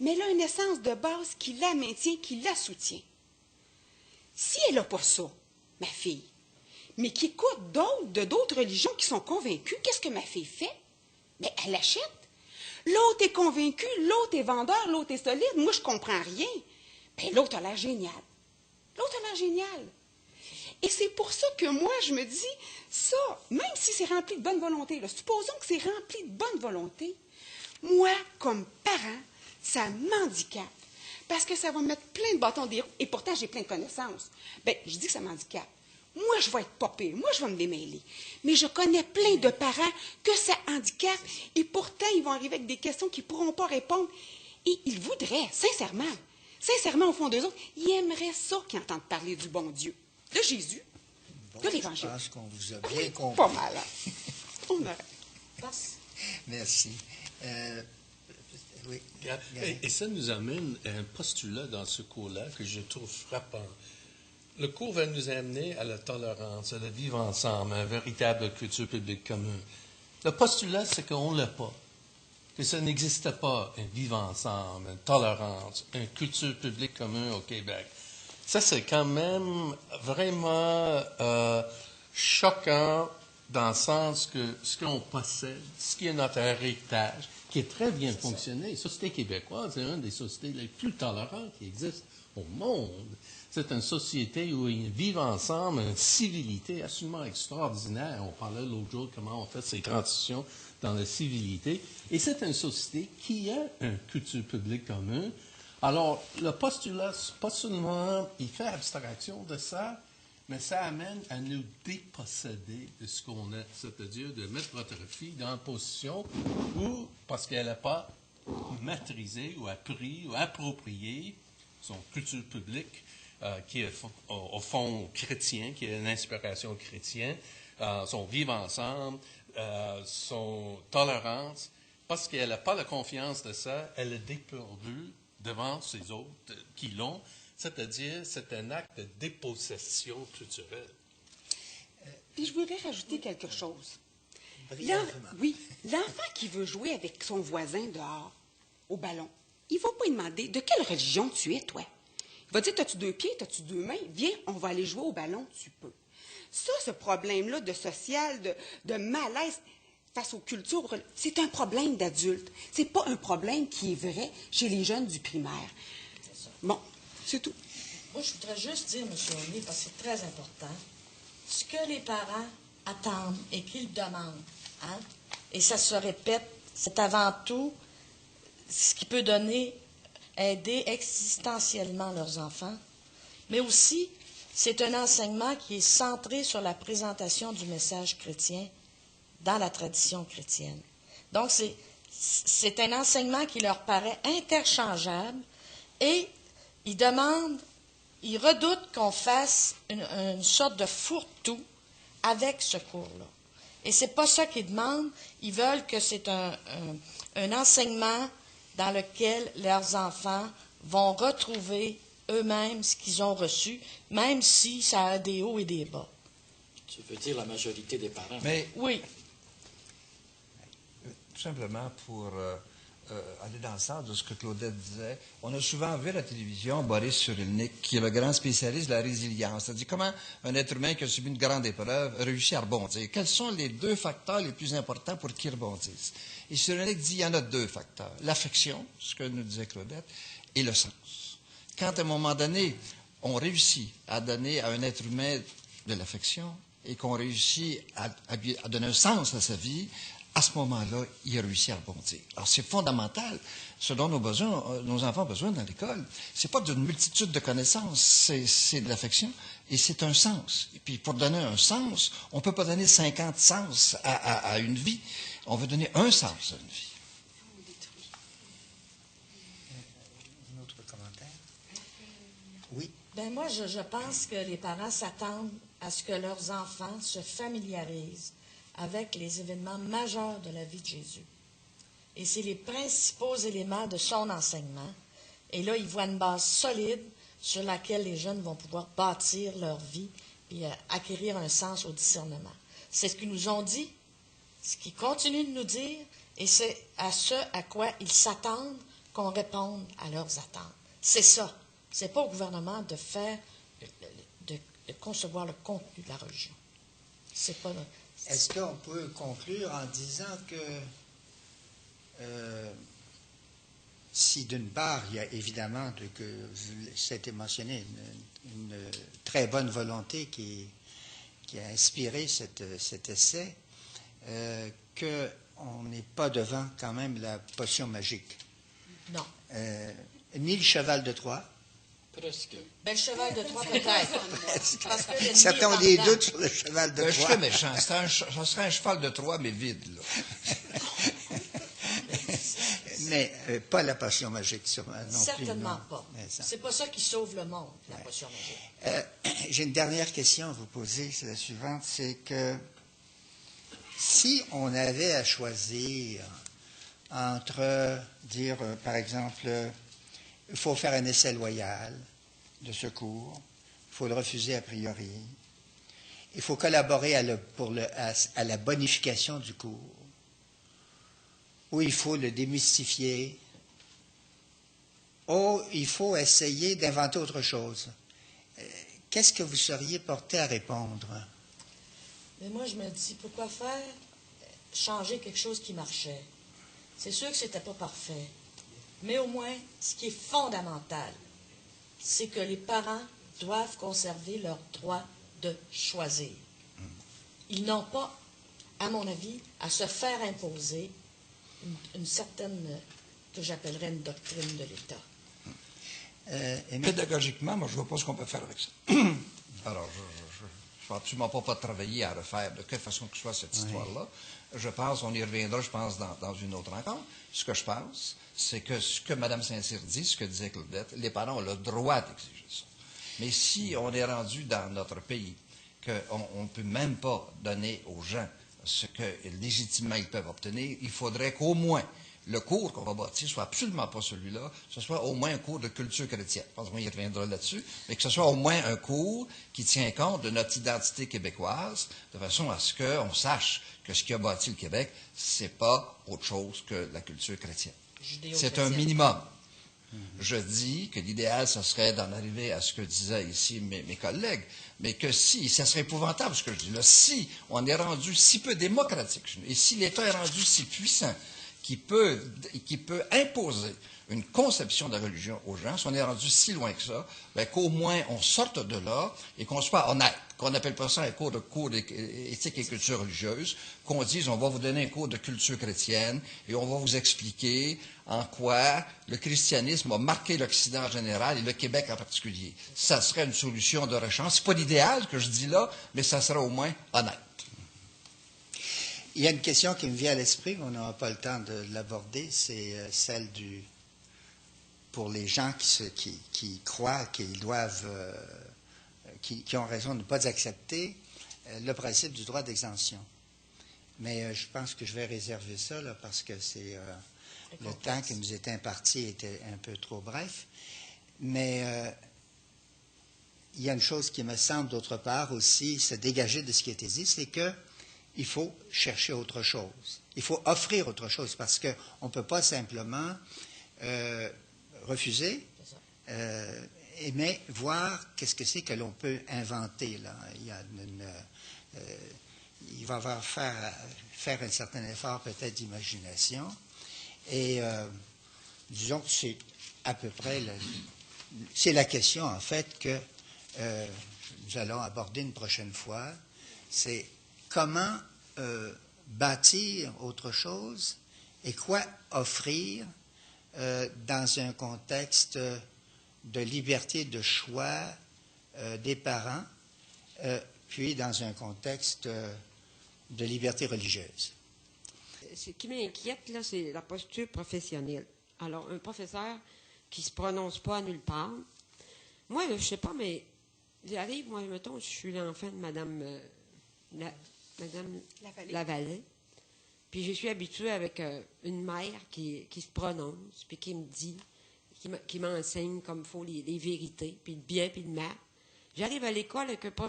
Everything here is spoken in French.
mais elle a une essence de base qui la maintient, qui la soutient. Si elle n'a pas ça, ma fille, mais qui écoute d'autres religions qui sont convaincues, qu'est-ce que ma fille fait? Mais elle achète. L'autre est convaincu, l'autre est vendeur, l'autre est solide. Moi, je comprends rien. Bien, l'autre a l'air génial. L'autre a l'air génial. Et c'est pour ça que moi, je me dis, ça, même si c'est rempli de bonne volonté, là, supposons que c'est rempli de bonne volonté, moi, comme parent, ça m'handicape. Parce que ça va me mettre plein de bâtons des roues. Et pourtant, j'ai plein de connaissances. Bien, je dis que ça m'handicape. Moi, je vais être pas pire. Moi, je vais me démêler. Mais je connais plein de parents que ça handicape. Et pourtant, ils vont arriver avec des questions qu'ils ne pourront pas répondre. Et ils voudraient, sincèrement, au fond d'eux autres, ils aimeraient ça qu'ils entendent parler du bon Dieu, de Jésus, de l'Évangile. Je pense qu'on vous a bien compris. Pas mal. Hein? On arrête. Merci. Oui. Et ça nous amène à un postulat dans ce cours-là que je trouve frappant. Le cours va nous amener à la tolérance, à la vivre ensemble, à une véritable culture publique commune. Le postulat, c'est qu'on ne l'a pas, que ça n'existe pas, un vivre ensemble, une tolérance, une culture publique commune au Québec. Ça, c'est quand même vraiment choquant dans le sens que ce qu'on possède, ce qui est notre héritage, qui est très bien fonctionné. La société québécoise est une des sociétés les plus tolérantes qui existent au monde. C'est une société où ils vivent ensemble, une civilité absolument extraordinaire. On parlait l'autre jour comment on fait ces transitions dans la civilité. Et c'est une société qui a une culture publique commune. Alors, le postulat, pas seulement, il fait abstraction de ça, mais ça amène à nous déposséder de ce qu'on a, c'est-à-dire de mettre notre fille dans une position où, parce qu'elle n'a pas maîtrisé ou appris ou approprié son culture publique, qui est au fond chrétien, qui est une inspiration chrétienne, son vivre ensemble, son tolérance, parce qu'elle n'a pas la confiance de ça, elle est dépourvue devant ces autres qui l'ont, c'est-à-dire c'est un acte de dépossession culturelle. Puis je voudrais rajouter quelque chose. Brièvement. Oui, l'enfant qui veut jouer avec son voisin dehors, au ballon, il ne va pas lui demander de quelle religion tu es, toi. Il va dire, as-tu 2 pieds, as-tu 2 mains? Viens, on va aller jouer au ballon, tu peux. Ça, ce problème-là de social, de malaise face aux cultures, c'est un problème d'adulte. C'est pas un problème qui est vrai chez les jeunes du primaire. Bon, c'est tout. Moi, je voudrais juste dire, M. Olnier, parce que c'est très important, ce que les parents attendent et qu'ils demandent, hein, et ça se répète, c'est avant tout ce qui peut aider existentiellement leurs enfants, mais aussi, c'est un enseignement qui est centré sur la présentation du message chrétien dans la tradition chrétienne. Donc, c'est un enseignement qui leur paraît interchangeable et ils redoutent qu'on fasse une sorte de fourre-tout avec ce cours-là. Et c'est pas ça qu'ils demandent. Ils veulent que c'est un enseignement dans lequel leurs enfants vont retrouver eux-mêmes ce qu'ils ont reçu, même si ça a des hauts et des bas. Tu veux dire la majorité des parents? Mais oui. Tout simplement pour aller dans le sens de ce que Claudette disait, on a souvent vu à la télévision Boris Cyrulnik, qui est le grand spécialiste de la résilience. C'est-à-dire comment un être humain qui a subi une grande épreuve réussit à rebondir. Quels sont les 2 facteurs les plus importants pour qu'il rebondisse? Et Cyrulnik dit qu'il y en a 2 facteurs. L'affection, ce que nous disait Claudette, et le sens. Quand à un moment donné, on réussit à donner à un être humain de l'affection et qu'on réussit à donner un sens à sa vie, à ce moment-là, il a réussi à rebondir. Alors, c'est fondamental. Ce dont nos enfants ont besoin dans l'école, c'est pas d'une multitude de connaissances, c'est de l'affection et c'est un sens. Et puis, pour donner un sens, on ne peut pas donner 50 sens à une vie. On veut donner un sens à une vie. Un autre commentaire? Oui. Ben moi, je pense que les parents s'attendent à ce que leurs enfants se familiarisent avec les événements majeurs de la vie de Jésus. Et c'est les principaux éléments de son enseignement. Et là, ils voient une base solide sur laquelle les jeunes vont pouvoir bâtir leur vie et acquérir un sens au discernement. C'est ce qu'ils nous ont dit, ce qu'ils continuent de nous dire, et c'est à ce à quoi ils s'attendent qu'on réponde à leurs attentes. C'est ça. C'est pas au gouvernement de faire, de concevoir le contenu de la religion. C'est pas... Est-ce qu'on peut conclure en disant que si d'une part, il y a évidemment, ça a été mentionné, une très bonne volonté qui a inspiré cet essai, qu'on n'est pas devant quand même la potion magique. Non. Ni le cheval de Troie. Presque. Ben, le cheval de Troie, peut-être. Parce que l'ennemi Certains ont est des en dedans. doutes sur le cheval de Je Troie. serais méchant. Ça serait un cheval de Troie, mais vide, là. Mais pas la potion magique, sûrement, non plus. Certainement Non. pas. Mais ça- C'est pas ça qui sauve le monde, la potion magique. J'ai une dernière question à vous poser, c'est la suivante, c'est que si on avait à choisir entre dire, par exemple, il faut faire un essai loyal de secours, il faut le refuser a priori, il faut collaborer à la bonification du cours, ou il faut le démystifier, ou il faut essayer d'inventer autre chose. Qu'est-ce que vous seriez porté à répondre? Mais moi, je me dis, pourquoi faire changer quelque chose qui marchait? C'est sûr que c'était pas parfait. Mais au moins, ce qui est fondamental, c'est que les parents doivent conserver leur droit de choisir. Ils n'ont pas, à mon avis, à se faire imposer une certaine, que j'appellerais une doctrine de l'État. Pédagogiquement, moi, je ne vois pas ce qu'on peut faire avec ça. Alors, je ne vais absolument pas travailler à refaire de quelle façon que ce soit cette histoire-là. Je pense, on y reviendra, je pense, dans une autre rencontre. Ce que je pense, c'est que ce que Mme Saint-Cyr dit, ce que disait Claudette, les parents ont le droit d'exiger ça. Mais si on est rendu dans notre pays qu'on ne peut même pas donner aux gens ce que légitimement ils peuvent obtenir, il faudrait qu'au moins le cours qu'on va bâtir soit absolument pas celui-là, ce soit au moins un cours de culture chrétienne. Je pense qu'on y reviendra là-dessus, mais que ce soit au moins un cours qui tient compte de notre identité québécoise, de façon à ce qu'on sache que ce qui a bâti le Québec, c'est pas autre chose que la culture chrétienne. C'est un minimum. Je dis que l'idéal, ce serait d'en arriver à ce que disaient ici mes collègues, mais que si, ça serait épouvantable ce que je dis là, si on est rendu si peu démocratique, et si l'État est rendu si puissant, qui peut imposer une conception de la religion aux gens, si on est rendu si loin que ça, bien, qu'au moins on sorte de là et qu'on soit honnête, qu'on n'appelle pas ça un cours d'éthique et culture religieuse, qu'on dise on va vous donner un cours de culture chrétienne et on va vous expliquer en quoi le christianisme a marqué l'Occident en général et le Québec en particulier. Ça serait une solution de rechange. C'est pas l'idéal que je dis là, mais ça serait au moins honnête. Il y a une question qui me vient à l'esprit, mais on n'aura pas le temps de l'aborder, c'est celle pour les gens qui croient qu'ils doivent, qui ont raison de ne pas accepter le principe du droit d'exemption. Mais je pense que je vais réserver ça là, parce que c'est le temps qui nous était imparti était un peu trop bref. Mais il y a une chose qui me semble d'autre part aussi se dégager de ce qui a été dit, c'est que il faut chercher autre chose. Il faut offrir autre chose parce qu'on ne peut pas simplement refuser, mais voir qu'est-ce que c'est que l'on peut inventer. Là. Il va falloir faire un certain effort peut-être d'imagination. Et disons que c'est à peu près c'est la question en fait que nous allons aborder une prochaine fois. C'est comment bâtir autre chose et quoi offrir dans un contexte de liberté de choix des parents, puis dans un contexte de liberté religieuse. Ce qui m'inquiète, là, c'est la posture professionnelle. Alors, un professeur qui ne se prononce pas à nulle part. Moi, je ne sais pas, mais j'arrive, moi, mettons, je suis l'enfant de Madame Lavallée. Puis je suis habituée avec une mère qui se prononce, puis qui me dit, qui m'enseigne comme il faut les vérités, puis le bien, puis le mal. J'arrive à l'école avec un